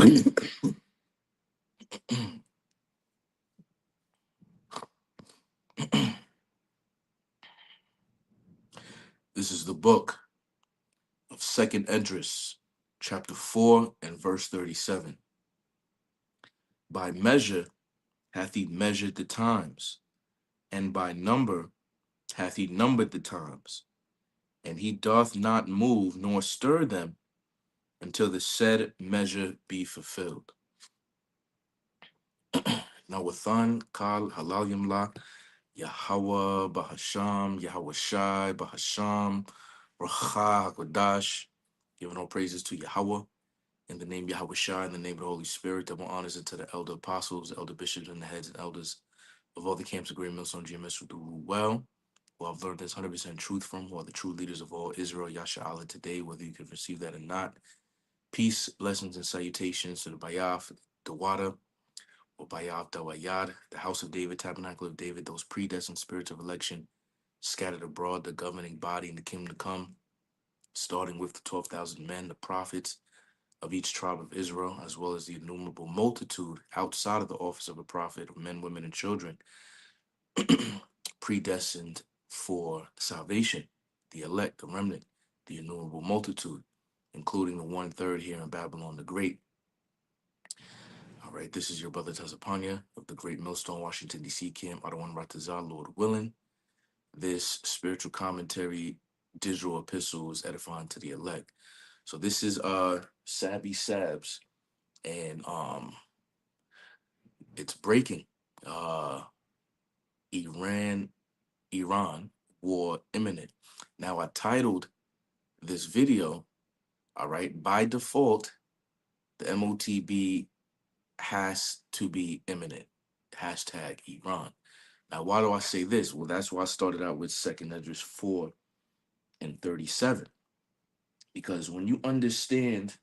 This is the book of Second Esdras, chapter 4 and verse 37. By measure hath he measured the times, and by number hath he numbered the times, and he doth not move nor stir them until the said measure be fulfilled. Nawathan Kal Halal Yamla Yahweh Bahasham Yahweh Shai Bahasham Racha Hakodash. Giving all praises to Yahweh in the name Yahweh Shai, in the name of the Holy Spirit. Double honors unto the elder apostles, the elder bishops, and the heads and elders of all the camps of Great Millstone GMS who do rule well, who I've learned this 100% truth from, who are the true leaders of all Israel, Yasha Allah today, whether you can receive that or not. Peace, blessings, and salutations to the Bayaf, the Wada, or Bayaf Dawayad, the house of David, tabernacle of David, those predestined spirits of election scattered abroad, the governing body in the kingdom to come, starting with the 12,000 men, the prophets of each tribe of Israel, as well as the innumerable multitude outside of the office of a prophet of men, women, and children, predestined for salvation, the elect, the remnant, the innumerable multitude, including the 1/3 here in Babylon the Great. All right, this is your brother Tazapanya of the Great Millstone, Washington, D.C. camp, Adawan Ratazah, Lord willing. This spiritual commentary, digital epistle is edifying to the elect. So this is Sabby Sabs, and it's breaking. Iran war imminent. Now I titled this video, all right, by default, the MOTB has to be imminent. Hashtag Iran. Now, why do I say this? Well, that's why I started out with Second Esdras 4 and 37. Because when you understand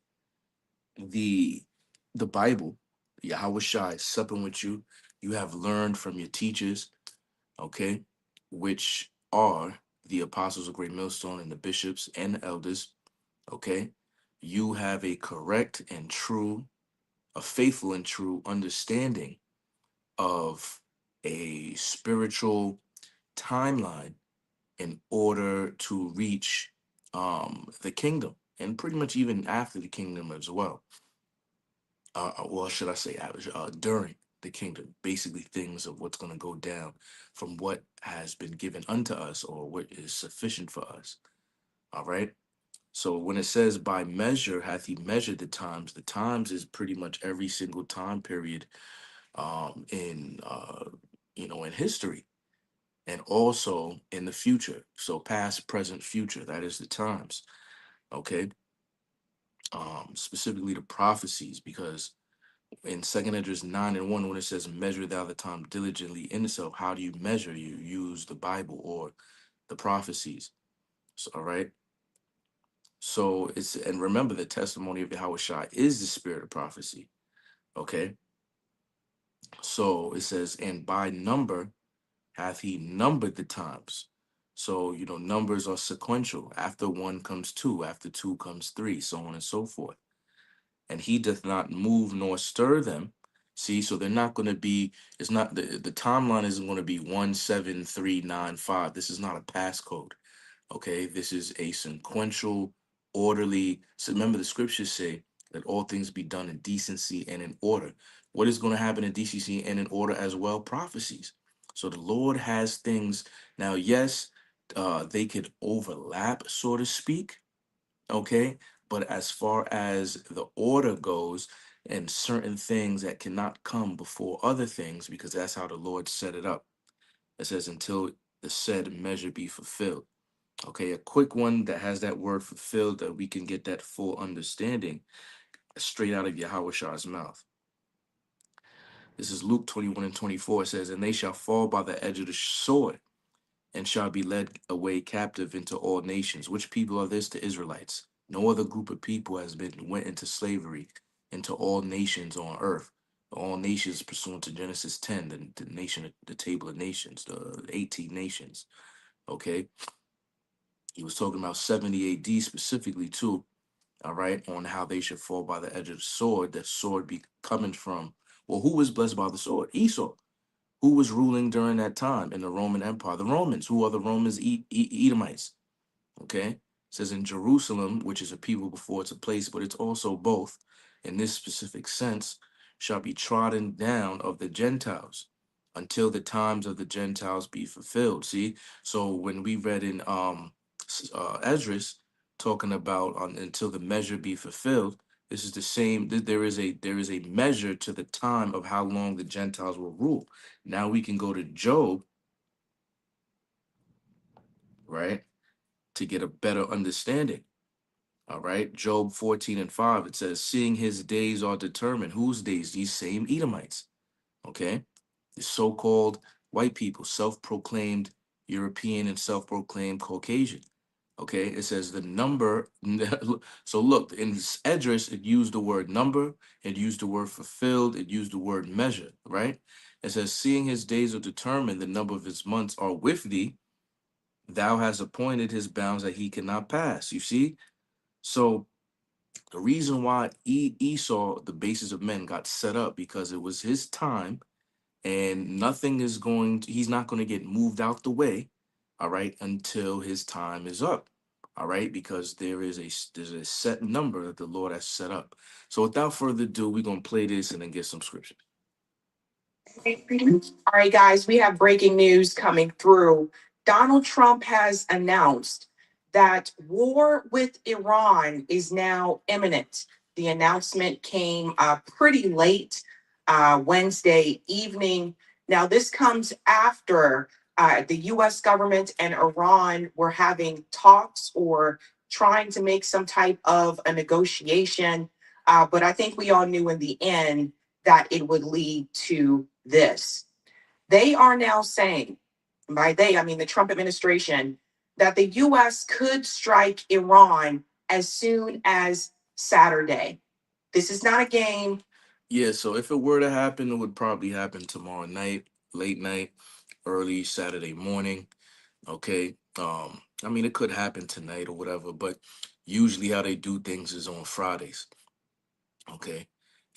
the Bible, Yahweh Shai is supping with you, you have learned from your teachers, okay, which are the apostles of Great Millstone and the bishops and the elders, okay, you have a correct and true, a faithful and true understanding of a spiritual timeline in order to reach the kingdom, and pretty much even after the kingdom as well. Well, should I say during the kingdom, basically things of what's going to go down from what has been given unto us or what is sufficient for us. All right. So when it says by measure hath he measured the times is pretty much every single time period in in history and also in the future. So past, present, future, that is the times. Okay. Specifically the prophecies, because in Second Esdras 9 and 1, when it says measure thou the time diligently in itself, how do you measure? You use the Bible or the prophecies. So, all right. So it's, and remember, the testimony of Yahweh Shai is the spirit of prophecy. Okay. So it says, and by number hath he numbered the times. So, numbers are sequential. After one comes two, after two comes three, so on and so forth. And he doth not move nor stir them. See, so they're not going to be, it's not, the timeline isn't going to be 17395. This is not a passcode. Okay, this is a sequential, orderly. So remember, the scriptures say that all things be done in decency and in order. What is going to happen in decency and in order as well? Prophecies. So the Lord has things. Now, yes, they could overlap, so to speak. Okay, but as far as the order goes, and certain things that cannot come before other things, because that's how the Lord set it up. It says, until the said measure be fulfilled. Okay, a quick one that has that word fulfilled, that we can get that full understanding straight out of Yahweh Shah's mouth. This is Luke 21 and 24. It says, and they shall fall by the edge of the sword and shall be led away captive into all nations. Which people are this? The Israelites. No other group of people has went into slavery into all nations on earth. All nations pursuant to Genesis 10, the nation, the table of nations, the 18 nations. Okay. He was talking about 70 AD specifically too, all right, on how they should fall by the edge of the sword be coming from, well, who was blessed by the sword? Esau. Who was ruling during that time in the Roman Empire? The Romans. Who are the Romans? Edomites. Okay. It says in Jerusalem, which is a people before it's a place, but it's also both. In this specific sense, shall be trodden down of the Gentiles until the times of the Gentiles be fulfilled. See, so when we read in Esdras talking about until the measure be fulfilled, this is the same. There is a measure to the time of how long the Gentiles will rule. Now we can go to Job, right, to get a better understanding. All right. Job 14:5, it says, seeing his days are determined. Whose days? These same Edomites. Okay. The so-called white people, self-proclaimed European and self-proclaimed Caucasian. Okay. It says the number. So look, in Esdras, it used the word number, it used the word fulfilled, it used the word measure, right? It says, seeing his days are determined, the number of his months are with thee. Thou hast appointed his bounds that he cannot pass. You see? So the reason why Esau, the basis of men, got set up because it was his time, and nothing is going to, he's not going to get moved out the way, all right, until his time is up, all right, because there's a set number that the Lord has set up. So without further ado, we're going to play this and then get some scripture. All right, guys, we have breaking news coming through. Donald Trump has announced that war with Iran is now imminent. The announcement came pretty late Wednesday evening. Now, this comes after the US government and Iran were having talks or trying to make some type of a negotiation. But I think we all knew in the end that it would lead to this. They are now saying, by they, I mean the Trump administration, that the US could strike Iran as soon as Saturday. This is not a game. Yeah, so if it were to happen, it would probably happen tomorrow night, late night, early Saturday morning. Okay. I mean, it could happen tonight or whatever, but usually how they do things is on Fridays. Okay.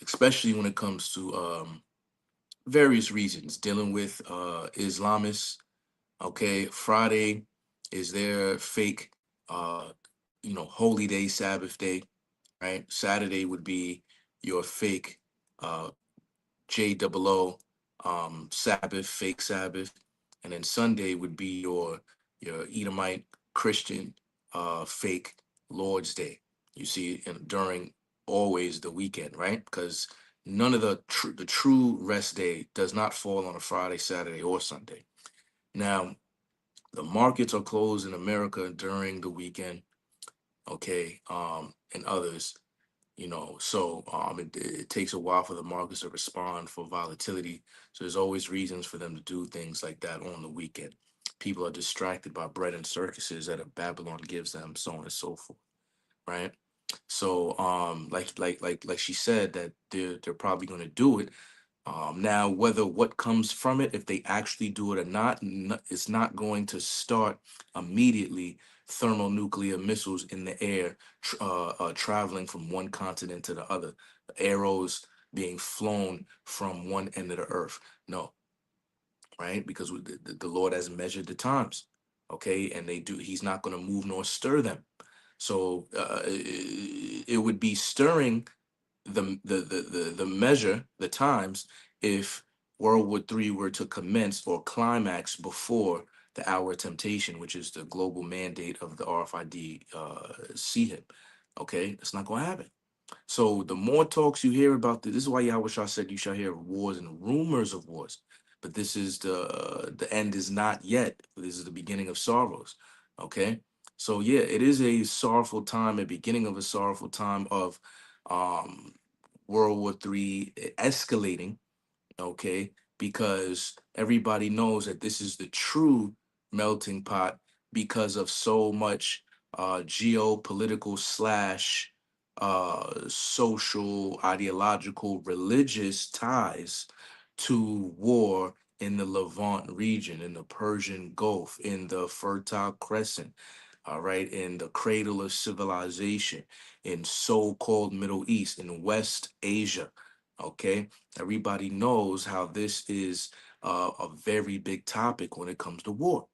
Especially when it comes to various reasons dealing with Islamists. Okay. Friday is their fake holy day, Sabbath day, right? Saturday would be your fake uh JOO Sabbath, fake Sabbath, and then Sunday would be your Edomite Christian fake Lord's Day. You see, and during always the weekend, right? Because none of the true rest day does not fall on a Friday, Saturday, or Sunday. Now, the markets are closed in America during the weekend, okay, and others, so it takes a while for the markets to respond for volatility. So there's always reasons for them to do things like that on the weekend. People are distracted by bread and circuses that Babylon gives them, so on and so forth, right? So like she said that they're probably going to do it. Now, whether what comes from it, if they actually do it or not, it's not going to start immediately. Thermonuclear missiles in the air, traveling from one continent to the other, arrows being flown from one end of the earth. No, right? Because the Lord has measured the times, okay, and He's not going to move nor stir them. So it would be stirring the measure, the times, if World War III were to commence or climax before the hour of temptation, which is the global mandate of the RFID CHIP. Okay, it's not going to happen. So the more talks you hear about this is why Yahweh Shah said you shall hear of wars and rumors of wars. But this is the end is not yet. This is the beginning of sorrows. Okay. So yeah, it is a sorrowful time, a beginning of a sorrowful time of um World War III escalating, okay, because everybody knows that this is the true melting pot because of so much geopolitical slash social, ideological, religious ties to war in the Levant region, in the Persian Gulf, in the Fertile Crescent. all right, in the cradle of civilization, in so-called Middle East, in West Asia. Okay, everybody knows how this is a very big topic when it comes to war.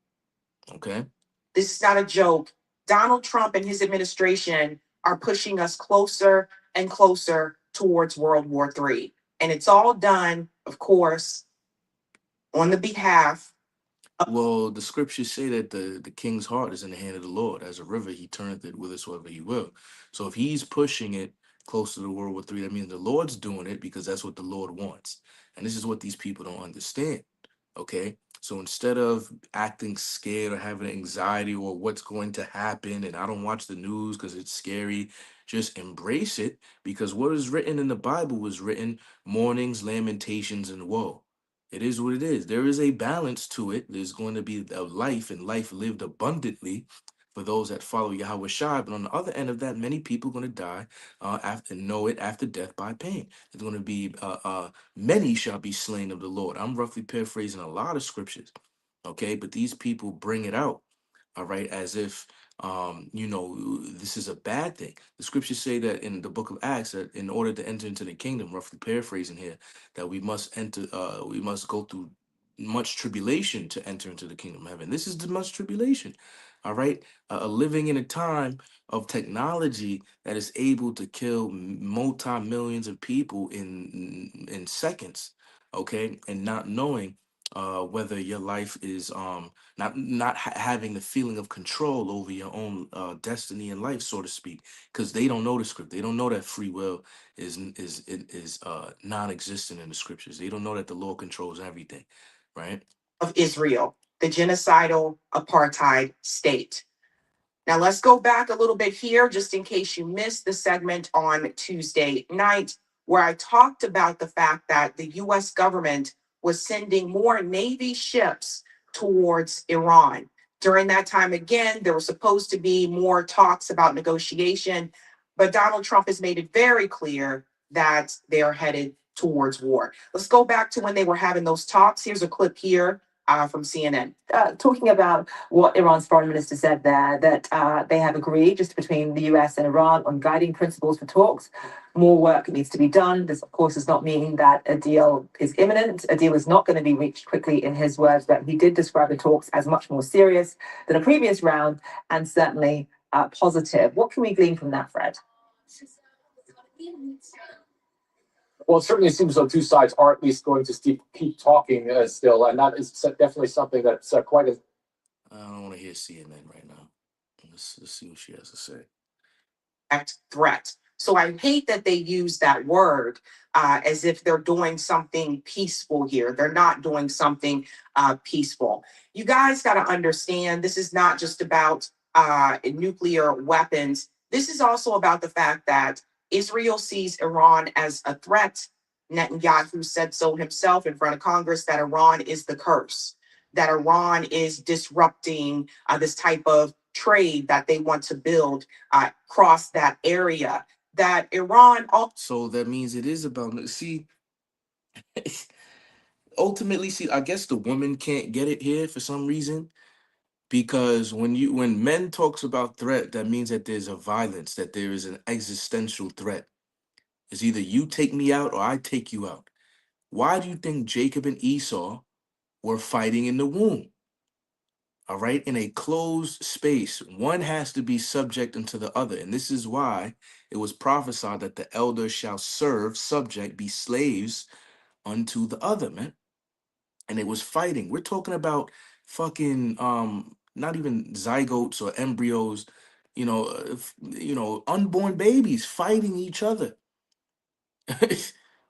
Okay, This is not a joke. Donald Trump and his administration are pushing us closer and closer towards World War III. And it's all done, of course, on the behalf. well, the scriptures say that the king's heart is in the hand of the Lord. As a river, he turneth it whithersoever he will. So if he's pushing it close to the World War III, that means the Lord's doing it because that's what the Lord wants. And this is what these people don't understand. Okay. So instead of acting scared or having anxiety or what's going to happen, and I don't watch the news because it's scary, just embrace it because what is written in the Bible was written mournings, lamentations, and woe. It is what it is. There is a balance to it. There's going to be a life and life lived abundantly for those that follow Yahweh Shai. But on the other end of that, many people are going to die after know it after death by pain. There's going to be many shall be slain of the Lord. I'm roughly paraphrasing a lot of scriptures, okay? But these people bring it out, all right, as if this is a bad thing. The scriptures say that in the book of Acts that in order to enter into the kingdom, roughly paraphrasing here, that we must go through much tribulation to enter into the kingdom of heaven. This is the much tribulation, all right? Living in a time of technology that is able to kill multi-millions of people in seconds, okay, and not knowing whether your life is not having the feeling of control over your own destiny in life, so to speak, because they don't know the script. They don't know that free will is non-existent in the scriptures. They don't know that the Lord controls everything, right? Of Israel, the genocidal apartheid state. Now, let's go back a little bit here, just in case you missed the segment on Tuesday night, where I talked about the fact that the US government was sending more Navy ships towards Iran. During that time, again, there were supposed to be more talks about negotiation, but Donald Trump has made it very clear that they are headed towards war. Let's go back to when they were having those talks. Here's a clip here from CNN. Talking about what Iran's foreign minister said there, that they have agreed just between the US and Iran on guiding principles for talks. More work needs to be done. This, of course, does not mean that a deal is imminent. A deal is not going to be reached quickly, in his words, but he did describe the talks as much more serious than a previous round and certainly positive. What can we glean from that, Fred? Well, it certainly seems though two sides are at least going to keep talking still, and that is definitely something that's quite a. I don't want to hear CNN right now. Let's see what she has to say. Threat. So I hate that they use that word as if they're doing something peaceful here. They're not doing something peaceful. You guys got to understand this is not just about nuclear weapons. This is also about the fact that Israel sees Iran as a threat. Netanyahu said so himself in front of Congress that Iran is the curse, that Iran is disrupting this type of trade that they want to build across that area. That Iran also. So that means it is about see. Ultimately, see, I guess the woman can't get it here for some reason because when men talks about threat, that means that there's a violence, that there is an existential threat. It's either you take me out or I take you out. Why do you think Jacob and Esau were fighting in the womb? All right, in a closed space, one has to be subject unto the other. And this is why it was prophesied that the elder shall serve, subject, be slaves unto the other, man. And it was fighting. We're talking about fucking not even zygotes or embryos, unborn babies fighting each other.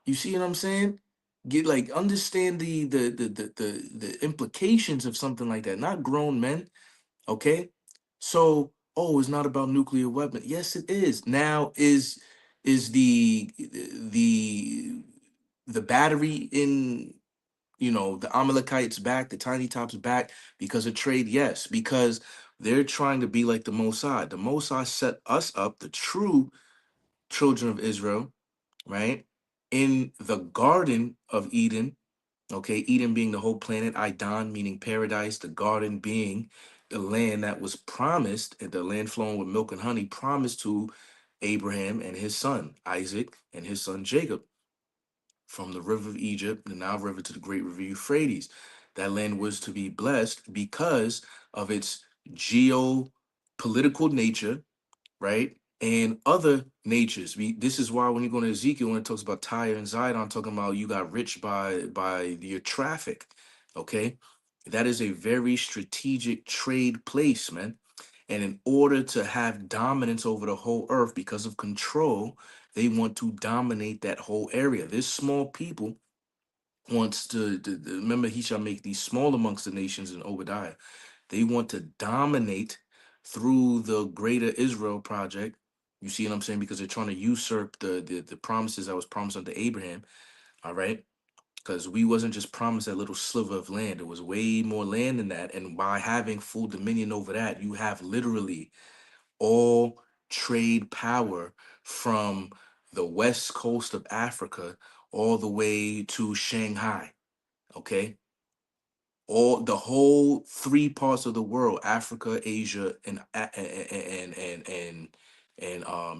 You see what I'm saying? Get like understand the implications of something like that. Not grown men, okay? So, oh, it's not about nuclear weapon. Yes, it is. Now is the the battery in the Amalekites back, the Tiny Tops back because of trade? Yes, because they're trying to be like the Mossad. The Mossad set us up, the true children of Israel, right? In the Garden of Eden, okay, Eden being the whole planet, Idan meaning paradise, the garden being the land that was promised, and the land flowing with milk and honey, promised to Abraham and his son Isaac and his son Jacob, from the river of Egypt, the Nile River, to the great river Euphrates. That land was to be blessed because of its geopolitical nature, right? And other natures. This is why when you go to Ezekiel, when it talks about Tyre and Zidon, talking about you got rich by your traffic. Okay. That is a very strategic trade place, man. And in order to have dominance over the whole earth because of control, they want to dominate that whole area. This small people wants to remember, he shall make these small amongst the nations in Obadiah. They want to dominate through the greater Israel project. You see what I'm saying? Because they're trying to usurp the promises that was promised unto Abraham. All right. Because we wasn't just promised that little sliver of land. It was way more land than that. And by having full dominion over that, you have literally all trade power from the west coast of Africa all the way to Shanghai. Okay, all the whole three parts of the world: Africa, Asia, and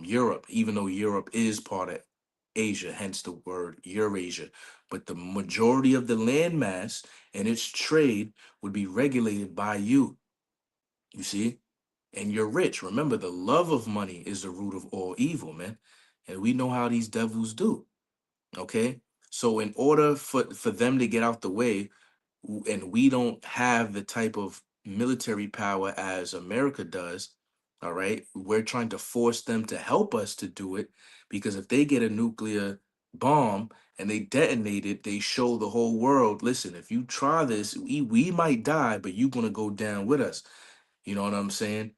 Europe. Even though Europe is part of Asia, hence the word Eurasia, but the majority of the landmass and its trade would be regulated by you. You see, and you're rich. Remember, the love of money is the root of all evil, man. And we know how these devils do. Okay. So in order for them to get out the way, and we don't have the type of military power as America does, all right, we're trying to force them to help us to do it, because if they get a nuclear bomb and they detonate it, they show the whole world, listen, if you try this, we might die, but you're going to go down with us. You know what I'm saying?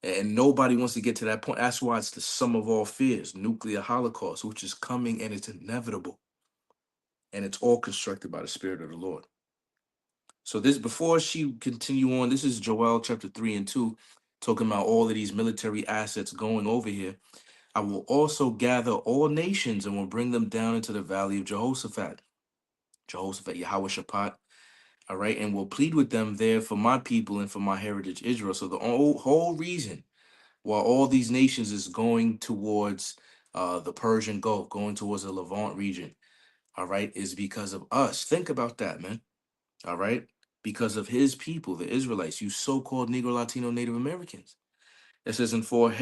And nobody wants to get to that point. That's why it's the sum of all fears, nuclear holocaust, which is coming and it's inevitable. And it's all constructed by the Spirit of the Lord. So this, before she continue on, this is Joel chapter 3 and 2, talking about all of these military assets going over here. I will also gather all nations and will bring them down into the valley of Jehoshaphat. Jehoshaphat, Yahweh Shaphat. All right, and will plead with them there for my people and for my heritage Israel. So the whole reason while all these nations is going towards the Persian Gulf, going towards the Levant region, all right, is because of us. Think about that, man. All right, because of his people, the Israelites, you so-called Negro, Latino, Native Americans. It says, "And for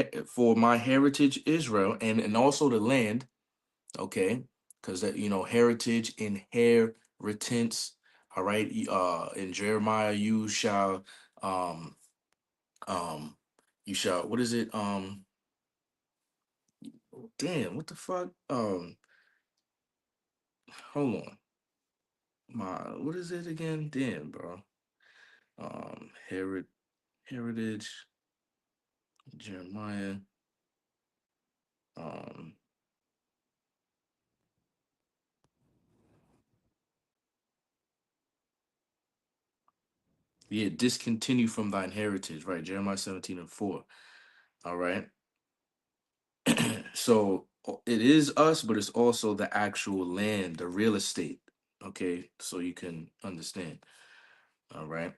my heritage Israel, and also the land." Okay, because that, heritage, inheritance. All right, in Jeremiah, um um you shall, what is it, damn, what the fuck? Hold on. What is it again? Damn, bro. Um, Herit Heritage, Jeremiah. Um, yeah, discontinue from thine heritage, right? Jeremiah 17 and 4. All right. So it is us, but it's also the actual land, the real estate. Okay, so you can understand. All right.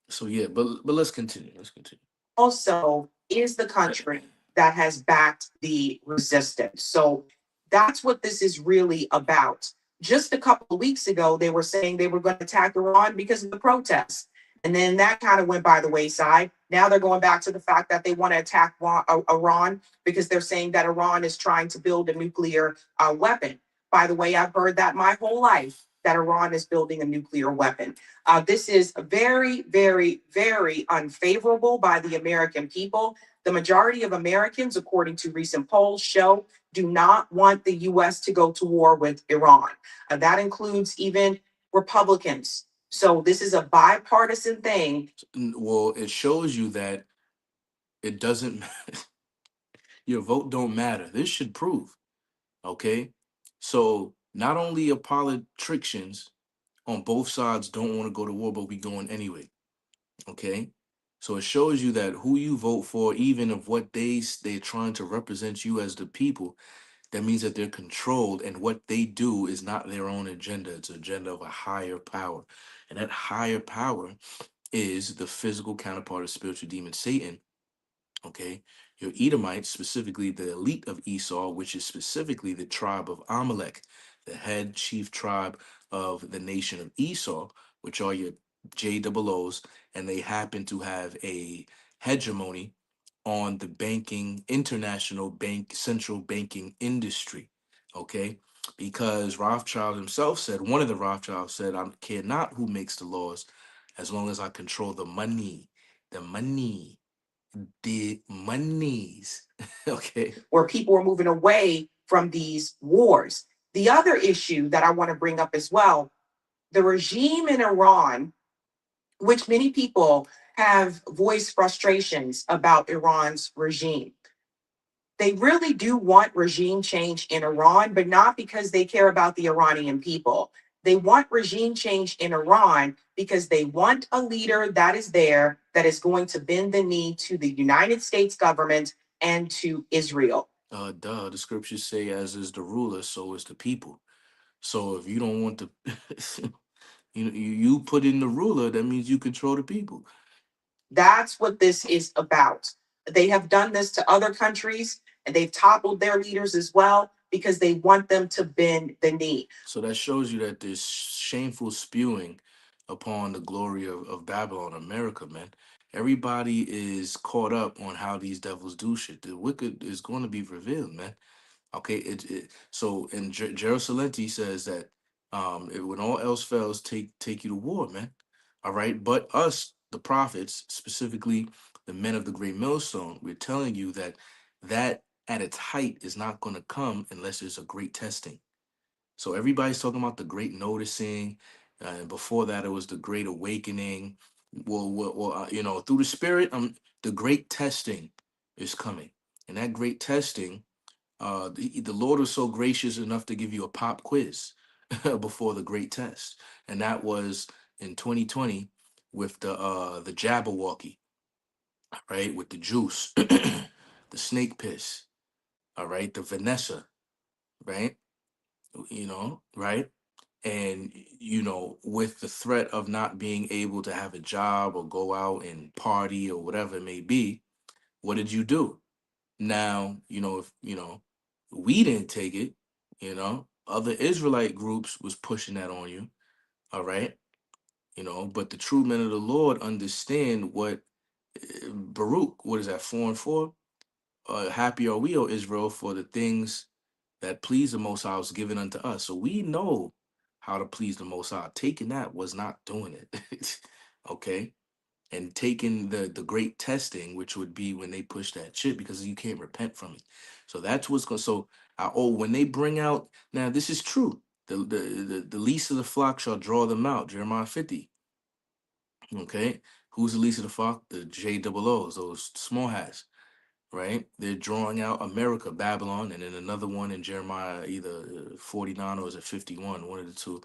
So yeah, but let's continue. Let's continue. Also is the country that has backed the resistance. So that's what this is really about. Just a couple of weeks ago, they were saying they were going to attack Iran because of the protests. And then that kind of went by the wayside. Now they're going back to the fact that they want to attack Iran because they're saying that Iran is trying to build a nuclear weapon. By the way, I've heard that my whole life, that Iran is building a nuclear weapon. This is very, very, very unfavorable by the American people. The majority of Americans, according to recent polls, show do not want the U.S. to go to war with Iran. That includes even Republicans. So this is a bipartisan thing. Well, it shows you that it doesn't your vote don't matter. This should prove, okay? So not only are politicians on both sides don't want to go to war, but we going anyway. Okay. So it shows you that who you vote for, even of what they're trying to represent you as the people, that means that they're controlled, and what they do is not their own agenda. It's an agenda of a higher power. And that higher power is the physical counterpart of spiritual demon Satan. Okay, your Edomites, specifically the elite of Esau, which is specifically the tribe of Amalek, the head chief tribe of the nation of Esau, which are your JOOs, and they happen to have a hegemony on the banking, international bank, central banking industry. Okay, because Rothschild himself said, one of the Rothschilds said, I care not who makes the laws, as long as I control the money, the money, the monies. Okay. Where people are moving away from these wars. The other issue that I want to bring up as well, the regime in Iran, which many people have voiced frustrations about Iran's regime. They really do want regime change in Iran, but not because they care about the Iranian people. They want regime change in Iran because they want a leader that is there that is going to bend the knee to the United States government and to Israel. The scriptures say, as is the ruler, so is the people. So if you don't want to, you put in the ruler, that means you control the people. That's what this is about. They have done this to other countries and they've toppled their leaders as well because they want them to bend the knee. So that shows you that there's shameful spewing upon the glory of Babylon, America, man. Everybody is caught up on how these devils do shit. The wicked is going to be revealed, man. Okay, so in Jerusalem he says that when all else fails, take you to war, man. All right, but us, the prophets, specifically the men of the great millstone, we're telling you that that at its height is not going to come unless there's a great testing. So everybody's talking about the great noticing, and before that it was the great awakening. Through the spirit, the great testing is coming, and that great testing, the Lord was so gracious enough to give you a pop quiz before the great test, and that was in 2020 with the Jabberwocky, right? With the juice, the snake piss, all right, the Vanessa, right? Right? And with the threat of not being able to have a job or go out and party or whatever it may be, what did you do? Now, if we didn't take it, other Israelite groups was pushing that on you. All right. But the true men of the Lord understand what Baruch, what is that, 4 and 4? Happy are we, O Israel, for the things that please the Most High was given unto us. So we know how to please the Most High. Taking that was not doing it. Okay. And taking the great testing, which would be when they push that shit, because you can't repent from it. So that's what's going. So when they bring out, now this is true. The least of the flock shall draw them out. Jeremiah 50. Okay, who's the least of the flock? The JOOs, those small hats. Right, they're drawing out America, Babylon, and then another one in Jeremiah, either 49 or is it 51, one of the two.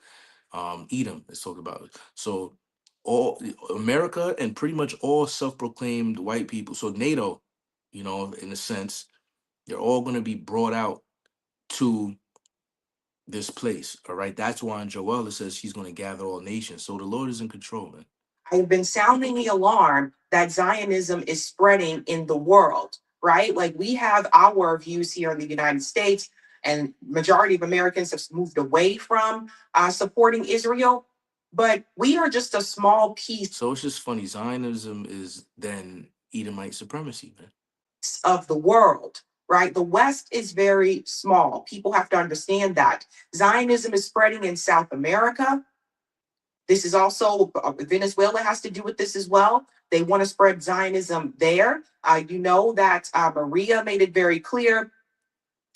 Edom is talked about. So all America and pretty much all self-proclaimed white people. So NATO, in a sense, they're all going to be brought out to this place. All right. That's why in Joel it says he's going to gather all nations. So the Lord is in control, man. I've been sounding the alarm that Zionism is spreading in the world, right? Like we have our views here in the United States, and majority of Americans have moved away from supporting Israel, but we are just a small piece. So it's just funny. Zionism is then Edomite supremacy, man. Of the world, right? The West is very small. People have to understand that. Zionism is spreading in South America. This is also Venezuela has to do with this as well. They want to spread Zionism there. You know that Maria made it very clear.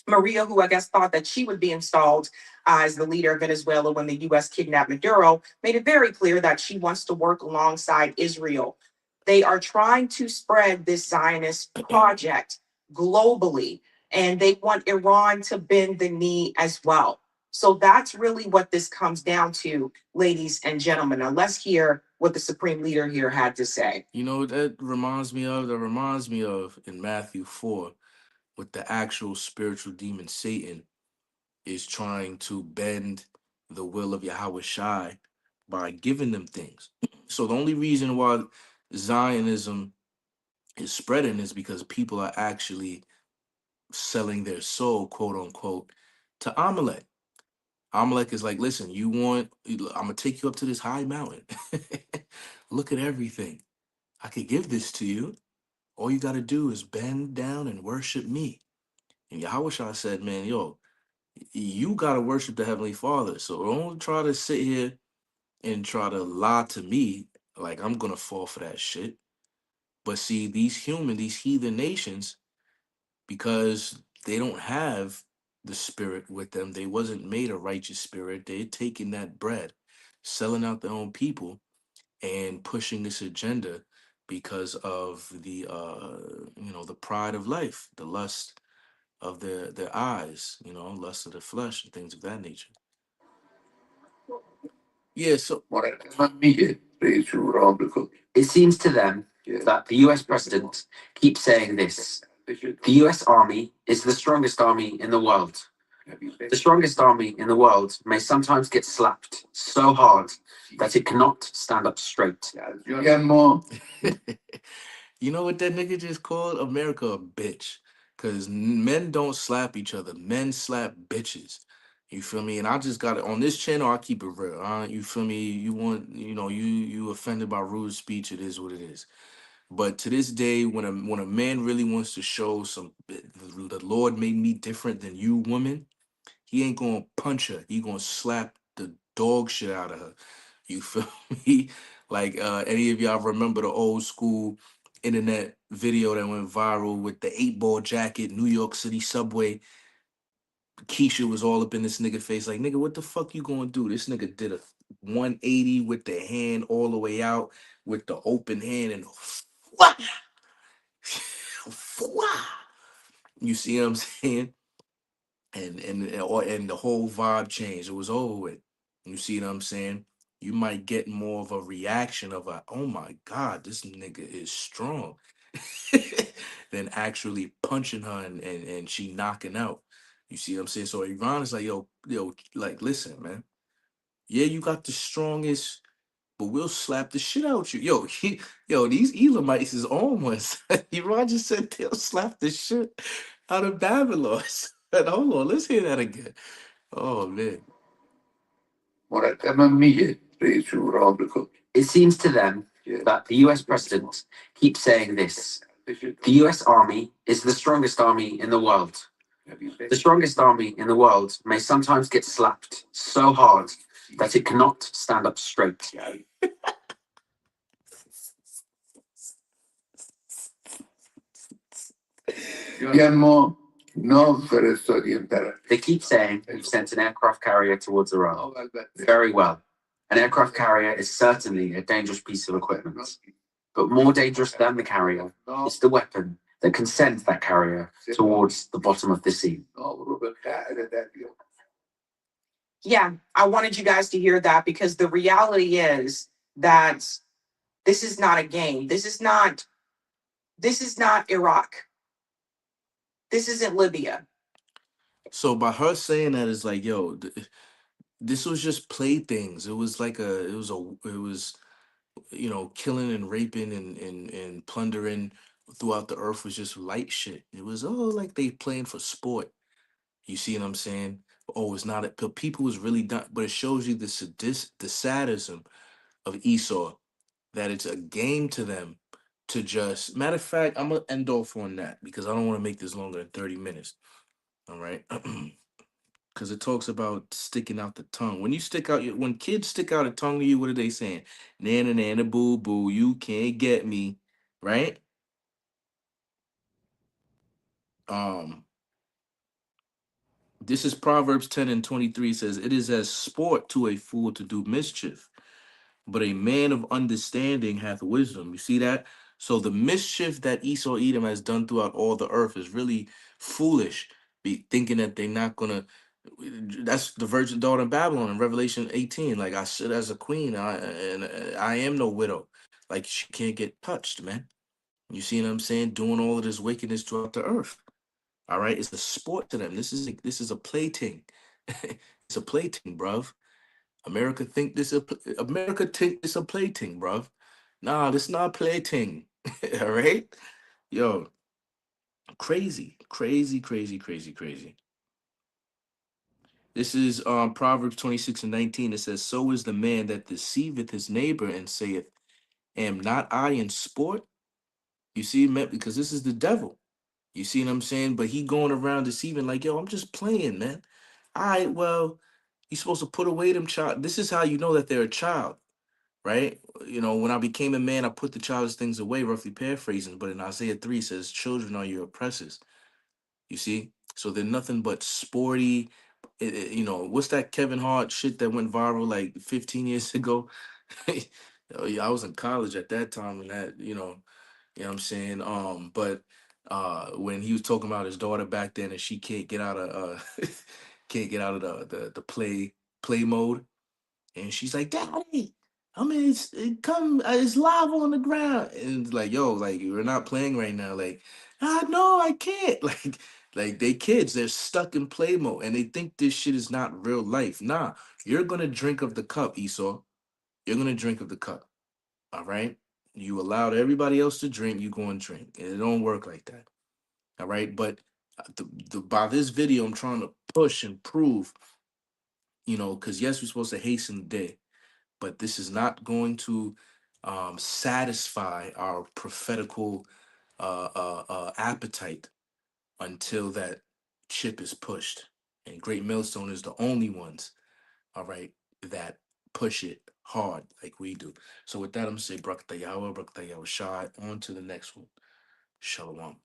Maria, who I guess thought that she would be installed as the leader of Venezuela when the U.S. kidnapped Maduro, made it very clear that she wants to work alongside Israel. They are trying to spread this Zionist project globally, and they want Iran to bend the knee as well. So that's really what this comes down to, ladies and gentlemen. Now let's hear what the Supreme Leader here had to say. That reminds me of in Matthew 4, with the actual spiritual demon Satan is trying to bend the will of Yahweh Shai by giving them things. So the only reason why Zionism is spreading is because people are actually selling their soul, quote unquote, to Amalek. Amalek is like, listen, I'm gonna take you up to this high mountain. Look at everything. I could give this to you. All you gotta do is bend down and worship me. And Yahushua said, man, yo, you gotta worship the Heavenly Father. So don't try to sit here and try to lie to me like I'm gonna fall for that shit. But see, these heathen nations, because they don't have the spirit with them, they wasn't made a righteous spirit. They're taking that bread, selling out their own people, and pushing this agenda because of the the pride of life, the lust of their eyes, lust of the flesh and things of that nature. Yeah, so It seems to them that the US president keeps saying this: the US Army is the strongest army in the world. The strongest army in the world may sometimes get slapped so hard that it cannot stand up straight. you know what that nigga just called America a bitch? Because men don't slap each other. Men slap bitches. You feel me? And I just got it on this channel. I keep it real. You feel me? You want, you offended by rude speech. It is what it is. But to this day, when a man really wants to show the Lord made me different than you, woman, he ain't gonna punch her. He gonna slap the dog shit out of her. You feel me? Like any of y'all remember the old school internet video that went viral with the 8-ball jacket, New York City subway. Keisha was all up in this nigga face, like, nigga, what the fuck you gonna do? This nigga did a 180 with the hand all the way out, with the open hand, and you see what I'm saying? And the whole vibe changed. It was over with. You see what I'm saying? You might get more of a reaction of a, oh my God, this nigga is strong, than actually punching her and she knocking out. You see what I'm saying? So Iran is like, yo, like, listen, man. Yeah, you got the strongest, but we'll slap the shit out you. These Elamites is on ones. Iran just said they'll slap the shit out of Babylon. Hold on, let's hear that again. Oh man. It seems to them that the US president keeps saying this: the US Army is the strongest army in the world. The strongest army in the world may sometimes get slapped so hard that it cannot stand up straight. They keep saying we've sent an aircraft carrier towards Iran. Very well. An aircraft carrier is certainly a dangerous piece of equipment. But more dangerous than the carrier is the weapon that can send that carrier towards the bottom of the sea. Yeah, I wanted you guys to hear that because the reality is that this is not a game. This is not Iraq. This isn't Libya. So by her saying that, it's like, yo, this was just playthings. It was like killing and raping and plundering throughout the earth was just light shit. It was like they playing for sport. You see what I'm saying? Oh, it's not. But people was really done. But it shows you the sadism of Esau, that it's a game to them to just. Matter of fact, I'm gonna end off on that because I don't want to make this longer than 30 minutes. All right. Because it talks about sticking out the tongue. When kids stick out a tongue to you, what are they saying? Nana, nana, boo, boo, you can't get me, right? Um, this is Proverbs 10 and 23 says, it is as sport to a fool to do mischief, but a man of understanding hath wisdom. You see that? So the mischief that Esau Edom has done throughout all the earth is really foolish, be thinking that they're not gonna. That's the virgin daughter in Babylon in Revelation 18. Like, I sit as a queen, I am no widow. Like, she can't get touched, man. You see what I'm saying? Doing all of this wickedness throughout the earth. All right, it's a sport to them. This is a plaything. It's a plaything, bruv. America think this a plaything, bruv. Nah, this not plaything. All right, yo, crazy, crazy, crazy, crazy, crazy. This is Proverbs 26:19. It says, "So is the man that deceiveth his neighbor and saith, Am not I in sport?" You see, man, because this is the devil. You see what I'm saying? But he going around deceiving, like, yo, I'm just playing, man. All right, well, you're supposed to put away them child. This is how you know that they're a child, right? You know, when I became a man, I put the childish things away, roughly paraphrasing. But in Isaiah 3 says, Children are your oppressors. You see? So they're nothing but sporty. You know, what's that Kevin Hart shit that went viral like 15 years ago? Oh, yeah, I was in college at that time and that, you know what I'm saying? But when he was talking about his daughter back then and she can't get out of can't get out of the play mode. And she's like, Daddy, I mean, it's lava on the ground. And it's like, yo, like you're not playing right now. Like, no, I can't. Like they kids, they're stuck in play mode and they think this shit is not real life. Nah, you're gonna drink of the cup, Esau. You're gonna drink of the cup. All right. You allowed everybody else to drink, you go and drink. And it don't work like that. All right. But by this video, I'm trying to push and prove, because yes, we're supposed to hasten the day, but this is not going to satisfy our prophetical appetite until that chip is pushed. And Great Millstone is the only ones, all right, that push it hard like we do. So with that, I'm gonna say Brakta Yahweh, Brakta Yahweh Shai. On to the next one. Shalom.